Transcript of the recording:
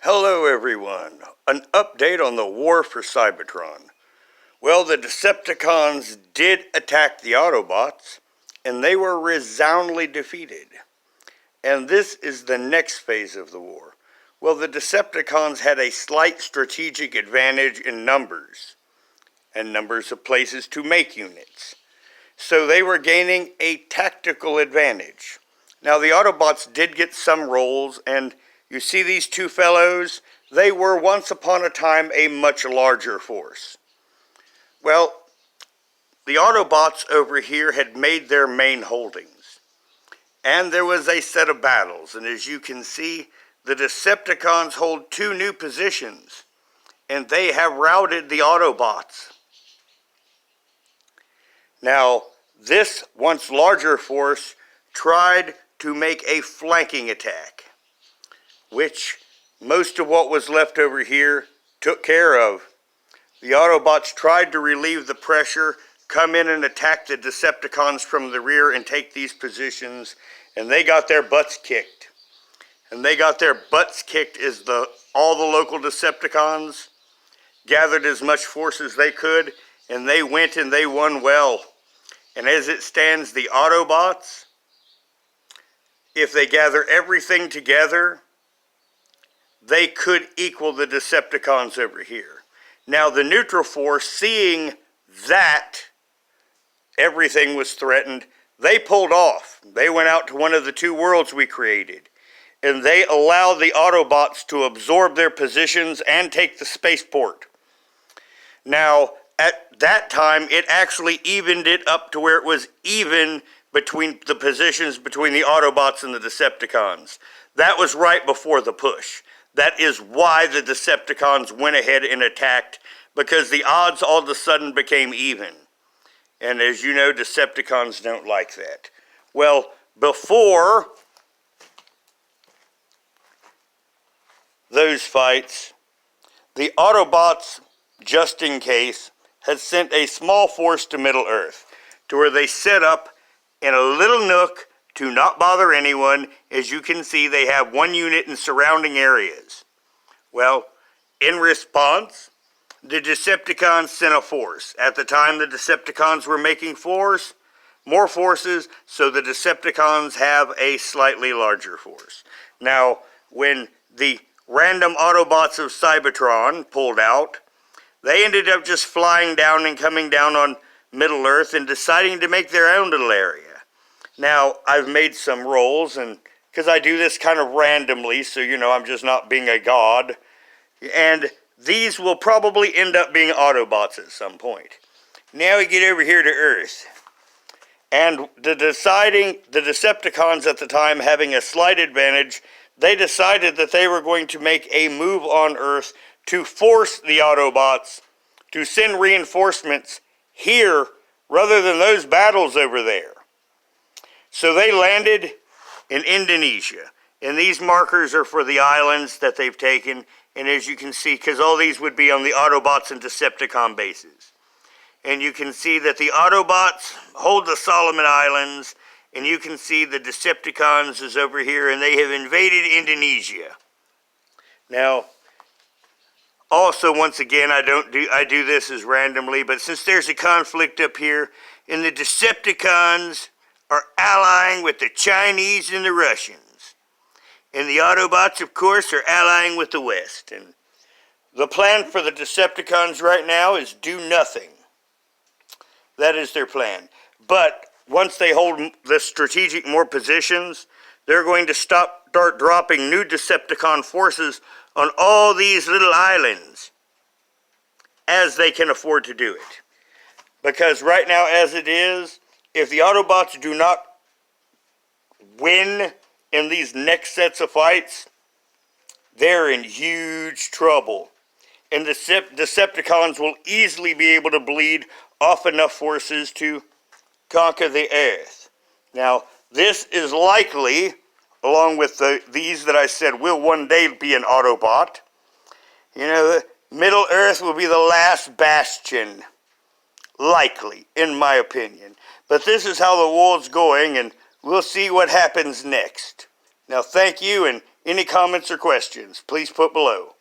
Hello everyone, an update on the war for Cybertron. Well, the Decepticons did attack the Autobots, and they were resoundingly defeated. And this is the next phase of the war. Well, the Decepticons had a slight strategic advantage in numbers, and numbers of places to make units. So they were gaining a tactical advantage. Now the Autobots did get some roles, and you see these two fellows? They were once upon a time a much larger force. Well, the Autobots over here had made their main holdings. And there was a set of battles, and as you can see, the Decepticons hold two new positions, and they have routed the Autobots. Now, this once larger force tried to make a flanking attack, which most of what was left over here took care of. The Autobots tried to relieve the pressure, come in and attack the Decepticons from the rear and take these positions, and they got their butts kicked. And they got their butts kicked as all the local Decepticons gathered as much force as they could, and they went and they won well. And as it stands, the Autobots, if they gather everything together, they could equal the Decepticons over here. Now the neutral force, seeing that everything was threatened, they pulled off. They went out to one of the two worlds we created, and they allowed the Autobots to absorb their positions and take the spaceport. Now, at that time, it actually evened it up to where it was even between the positions between the Autobots and the Decepticons. That was right before the push. That is why the Decepticons went ahead and attacked, because the odds all of a sudden became even. And as you know, Decepticons don't like that. Well, before those fights, the Autobots, just in case, had sent a small force to Middle-earth, to where they set up in a little nook to not bother anyone. As you can see, they have one unit in surrounding areas. Well, in response, the Decepticons sent a force. At the time, the Decepticons were making more forces, so the Decepticons have a slightly larger force. Now, when the random Autobots of Cybertron pulled out, they ended up just flying down and coming down on Middle-earth and deciding to make their own little area. Now, I've made some rolls, and because I do this kind of randomly, so you know I'm just not being a god, and these will probably end up being Autobots at some point. Now we get over here to Earth, and the Decepticons at the time, having a slight advantage, they decided that they were going to make a move on Earth to force the Autobots to send reinforcements here rather than those battles over there. So they landed in Indonesia, and these markers are for the islands that they've taken, and as you can see, because all these would be on the Autobots and Decepticon bases. And you can see that the Autobots hold the Solomon Islands, and you can see the Decepticons is over here, and they have invaded Indonesia. Now, also, once again, I do this as randomly, but since there's a conflict up here, and the Decepticons are allying with the Chinese and the Russians, and the Autobots, of course, are allying with the West. And the plan for the Decepticons right now is do nothing. That is their plan. But once they hold the strategic more positions, they're going to start dropping new Decepticon forces on all these little islands as they can afford to do it. Because right now, as it is, if the Autobots do not win in these next sets of fights, they're in huge trouble. And the Decepticons will easily be able to bleed off enough forces to conquer the Earth. Now, this is likely, along with these that I said will one day be an Autobot. You know, Middle-earth will be the last bastion, likely, in my opinion. But this is how the world's going, and we'll see what happens next. Now, thank you, and Any comments or questions, please put below.